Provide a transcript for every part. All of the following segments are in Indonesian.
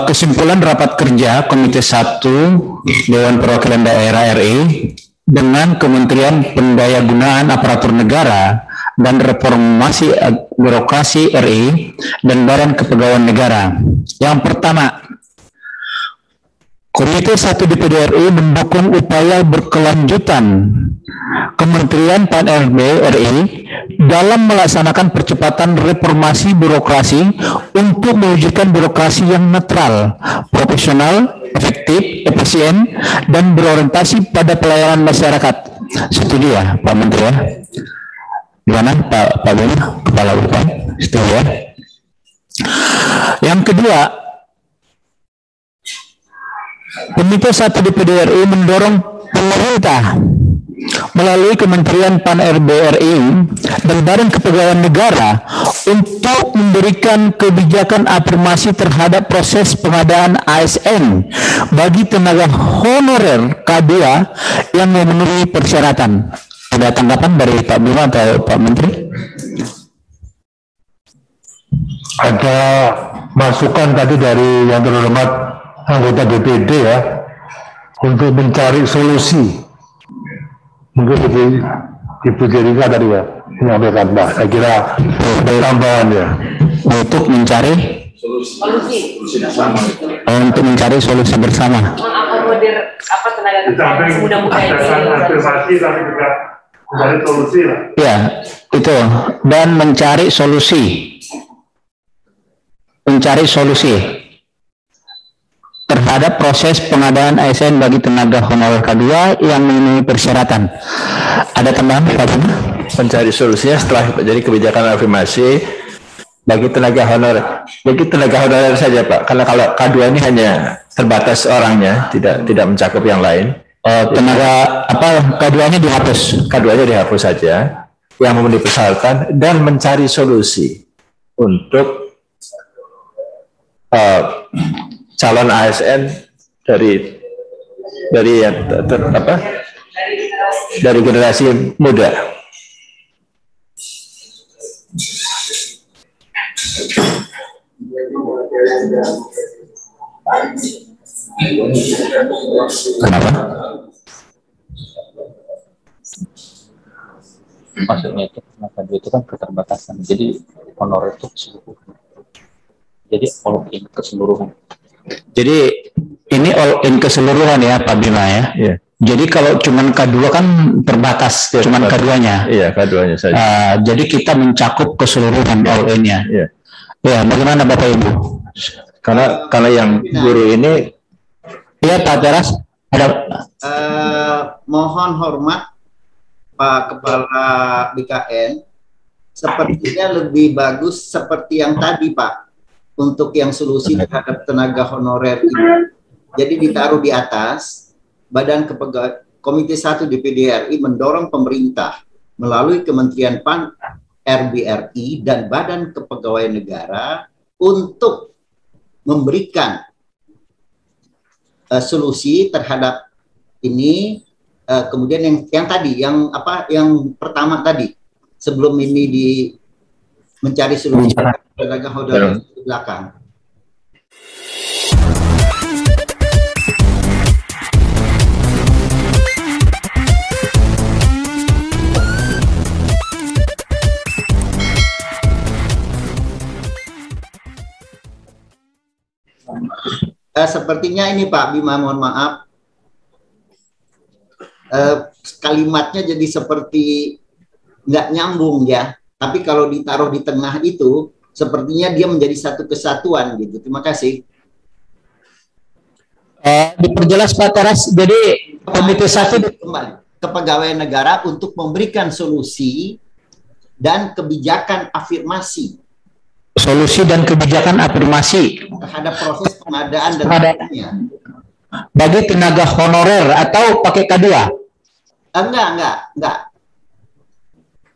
Kesimpulan rapat kerja Komite 1 Dewan Perwakilan Daerah RI dengan Kementerian Pendayagunaan Aparatur Negara dan Reformasi Birokrasi RI dan Badan Kepegawaian Negara. Yang pertama, Komite 1 DPD RI mendukung upaya berkelanjutan Kementerian Pan-RB RI dalam melaksanakan percepatan reformasi birokrasi untuk mewujudkan birokrasi yang netral, profesional, efektif, efisien, dan berorientasi pada pelayanan masyarakat. Setuju ya, Pak Menteri ya? Gimana Pak Bima, Kepala UPAN? Setuju ya? Yang kedua, Komite 1 DPD RI mendorong pemerintah melalui Kementerian Pan-RB RI dan Badan Kepegawaian Negara untuk memberikan kebijakan afirmasi terhadap proses pengadaan ASN bagi tenaga honorer K2 yang memenuhi persyaratan. Ada tanggapan dari Pak Bima atau Pak Menteri? Ada masukan tadi dari yang terhormat anggota DPD ya untuk mencari solusi. Mungkin Ibu Jerika tadi ya menyampaikan, Pak. Saya kira tambahan ya untuk mencari solusi bersama. Untuk mencari solusi bersama. Mengakomodir apa tenaga kerja muda-muda ini. Afirmasi tapi juga mencari solusi lah. Ya, itu dan mencari solusi. Mencari solusi terhadap proses pengadaan ASN bagi tenaga honorer K2 yang memenuhi persyaratan. Ada tambahan Pak? Mencari solusinya setelah jadi kebijakan afirmasi bagi tenaga honorer saja Pak, karena kalau K2 ini hanya terbatas orangnya, tidak mencakup yang lain. Tenaga K2-nya dihapus. K2-nya dihapus saja yang memenuhi persyaratan dan mencari solusi untuk calon ASN dari generasi muda. Kenapa? Maksudnya itu kan keterbatasan. Jadi honor itu keseluruhan. Jadi all in keseluruhan. Jadi ini all in keseluruhan ya Pak Bima ya. Yeah. Jadi kalau cuman K2 kan terbatas, yeah, cuman K2-nya. Iya, K2-nya saja. Jadi kita mencakup keseluruhan all in-nya. Iya. Ya, bagaimana Bapak Ibu? Karena yang guru ini, ya Pak Teras, ada. Mohon hormat Pak Kepala BKN, sepertinya lebih bagus seperti yang tadi Pak, untuk yang solusi terhadap tenaga honorer ini. Jadi ditaruh di atas. Komite 1 DPD RI mendorong pemerintah melalui Kementerian Pan RB RI dan Badan Kepegawaian Negara untuk memberikan solusi terhadap ini. Kemudian yang pertama tadi, sebelum ini mencari solusi tenaga honorer di belakang. Sepertinya ini Pak Bima, mohon maaf, kalimatnya jadi seperti nggak nyambung ya. Tapi kalau ditaruh di tengah itu, sepertinya dia menjadi satu kesatuan gitu. Terima kasih. Diperjelas Pak Teras. Jadi Komite 1 Kepegawaian Negara untuk memberikan solusi dan kebijakan afirmasi. Solusi dan kebijakan afirmasi terhadap proses pengadaan dan lainnya. Bagi tenaga honorer atau pakai K2? Enggak.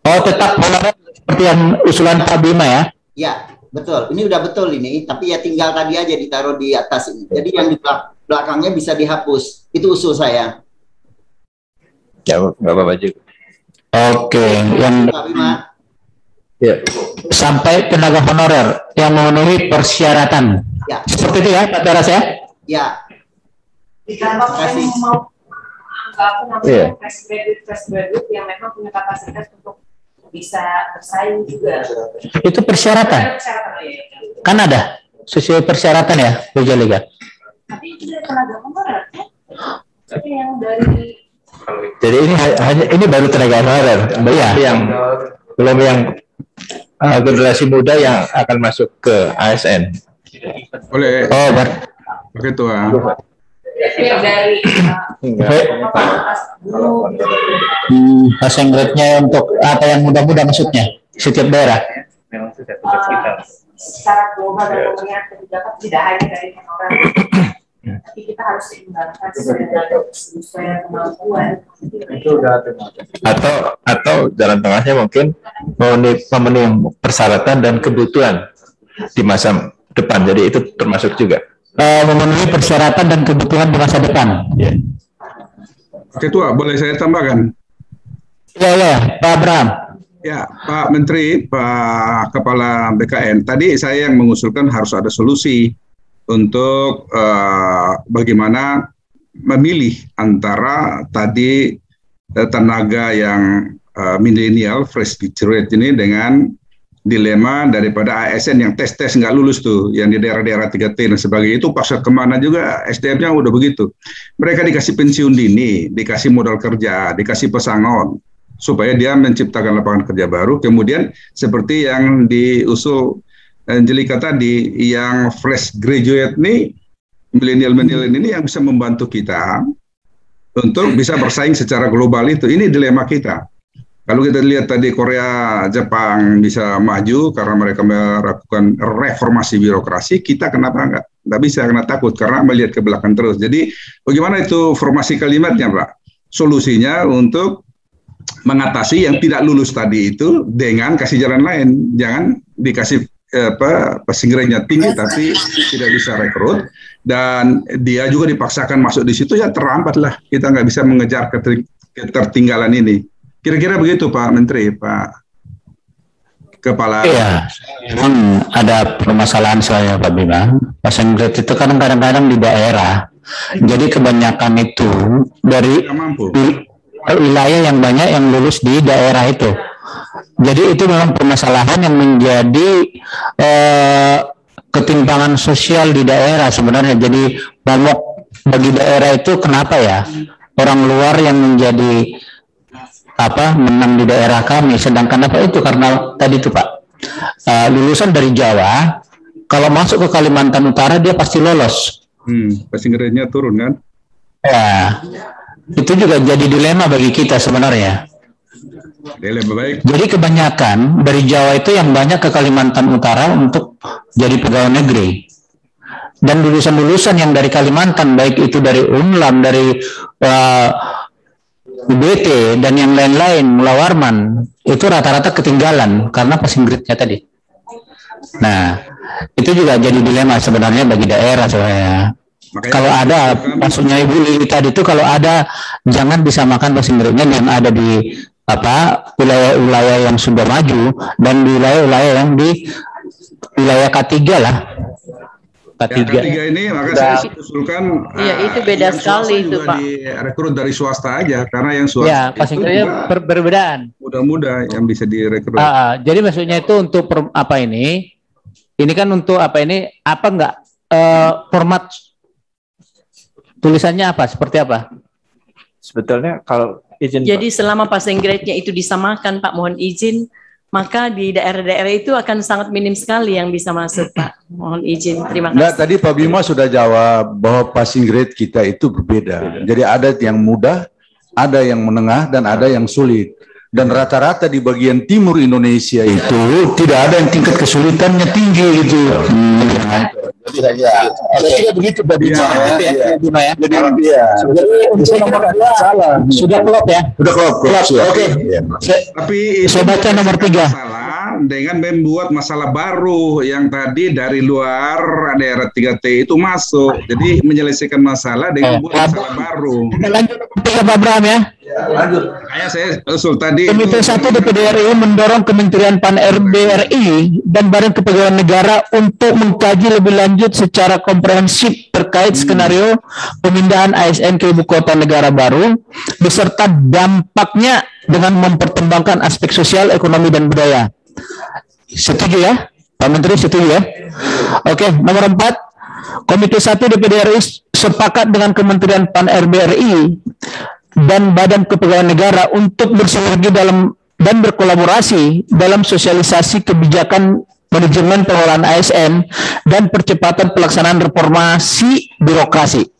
Oh, tetap honorer seperti yang usulan Pak Bima ya? Ya, betul. Ini udah betul ini, tapi ya tinggal tadi aja ditaruh di atas ini. Jadi yang di belakangnya bisa dihapus. Itu usul saya. Ya, nggak apa-apa juga. Oke, yang Pak Bima. Ya. Sampai tenaga honorer yang memenuhi persyaratan. Ya. Seperti itu ya, Pak Teras ya? Ya. Ditambah Kasih. yang mau Iya. fresh graduate yang memang punya kapasitas untuk bisa bersaing juga. Itu persyaratan. Persyaratan, ya. Kan ada sesuai persyaratan ya, Bu Jalika? Tapi itu dari tenaga honorer kan? Tapi yang dari Jadi ini baru tenaga honorer, belum yang generasi muda yang akan masuk ke ASN. Oleh Oh, Ketua. yang dari passing grade-nya untuk apa yang muda-muda maksudnya? Setiap daerah. Memang sudah tugas kita. secara global dan pemilihan kebijakan tidak hanya dari honorer, tapi kita harus seimbangkan sesuai kemampuan. Atau jalan tengahnya mungkin memenuhi persyaratan dan kebutuhan di masa depan. Jadi itu termasuk juga. Memenuhi persyaratan dan kebutuhan di masa depan. Ketua, boleh saya tambahkan? Ya, Pak Abraham. Ya, Pak Menteri, Pak Kepala BKN, tadi saya yang mengusulkan harus ada solusi untuk bagaimana memilih antara tadi tenaga yang milenial, fresh graduate ini dengan dilema daripada ASN yang tes nggak lulus tuh, yang di daerah-daerah 3T dan sebagainya, itu pasar kemana juga SDM-nya udah begitu. Mereka dikasih pensiun dini, dikasih modal kerja, dikasih pesangon, supaya dia menciptakan lapangan kerja baru. Kemudian seperti yang diusul Angelika tadi, yang fresh graduate nih, milenial ini yang bisa membantu kita untuk bisa bersaing secara global itu. Ini dilema kita. Kalau kita lihat tadi Korea, Jepang bisa maju karena mereka melakukan reformasi birokrasi, kita kenapa nggak bisa, karena takut, karena melihat ke belakang terus. Jadi bagaimana itu formasi kalimatnya, Pak? Solusinya untuk mengatasi yang tidak lulus tadi itu dengan kasih jalan lain. Jangan dikasih passing grade-nya tinggi tapi tidak bisa rekrut, dan dia juga dipaksakan masuk di situ, ya terlambat lah. Kita nggak bisa mengejar ketertinggalan ini. Kira-kira begitu Pak Menteri, Pak Kepala. Iya, memang ada permasalahan saya Pak Bima. Passing grade itu kan kadang-kadang di daerah. Jadi kebanyakan itu dari wilayah yang banyak yang lulus di daerah itu. Jadi itu memang permasalahan yang menjadi ketimpangan sosial di daerah sebenarnya. Jadi momok bagi daerah itu kenapa ya? Orang luar yang menjadi menang di daerah kami, sedangkan itu karena tadi itu Pak, lulusan dari Jawa kalau masuk ke Kalimantan Utara dia pasti lolos. Passing grade-nya turun kan? Ya, itu juga jadi dilema bagi kita sebenarnya. Dilema baik. Jadi kebanyakan dari Jawa itu yang banyak ke Kalimantan Utara untuk jadi pegawai negeri. Dan lulusan-lulusan yang dari Kalimantan, baik itu dari UNLAM, dari UBT dan yang lain-lain, Mula Warman, itu rata-rata ketinggalan karena passing grade-nya tadi. Nah, itu juga jadi dilema sebenarnya bagi daerah sebenarnya. Kalau ada, maksudnya Ibu Lili tadi itu, kalau ada jangan disamakan passing grade-nya yang ada di wilayah-wilayah yang sudah maju dan di wilayah-wilayah yang di wilayah K3 lah. K3 ini maka saya usulkan itu beda sekali itu Pak. Direkrut dari swasta aja, karena yang swasta ya passing grade berbedaan. Muda-muda yang bisa direkrut. Jadi maksudnya itu untuk ini kan untuk format tulisannya seperti apa? Sebetulnya kalau izin. Jadi selama passing grade-nya itu disamakan Pak, mohon izin, maka di daerah-daerah itu akan sangat minim sekali yang bisa masuk Pak. Mohon izin, terima kasih. Tadi Pak Bima sudah jawab bahwa passing grade kita itu berbeda. Jadi ada yang mudah, ada yang menengah, dan ada yang sulit. Dan rata-rata di bagian timur Indonesia itu tidak ada yang tingkat kesulitannya tinggi gitu. Jadi begitu Pak Bima. Sudah klop ya? Sudah klop. Oke. Tapi saya baca nomor 3. dengan membuat masalah baru yang tadi dari luar daerah 3T itu masuk. Jadi menyelesaikan masalah dengan membuat masalah baru. Kita lanjut ke Pak Abraham ya. Lanjut. Kayak saya usul tadi. Komite 1 DPD RI mendorong Kementerian Pan-RB RI dan Badan Kepegawaian Negara untuk mengkaji lebih lanjut secara komprehensif terkait skenario pemindahan ASN ke ibu kota negara baru beserta dampaknya dengan mempertimbangkan aspek sosial, ekonomi, dan budaya. Setuju ya? Pak Menteri setuju ya? Oke, nomor 4. Komite 1 DPD RI sepakat dengan Kementerian Pan-RB RI dan Badan Kepegawaian Negara untuk bersinergi dalam dan berkolaborasi dalam sosialisasi kebijakan manajemen pengelolaan ASN dan percepatan pelaksanaan reformasi birokrasi.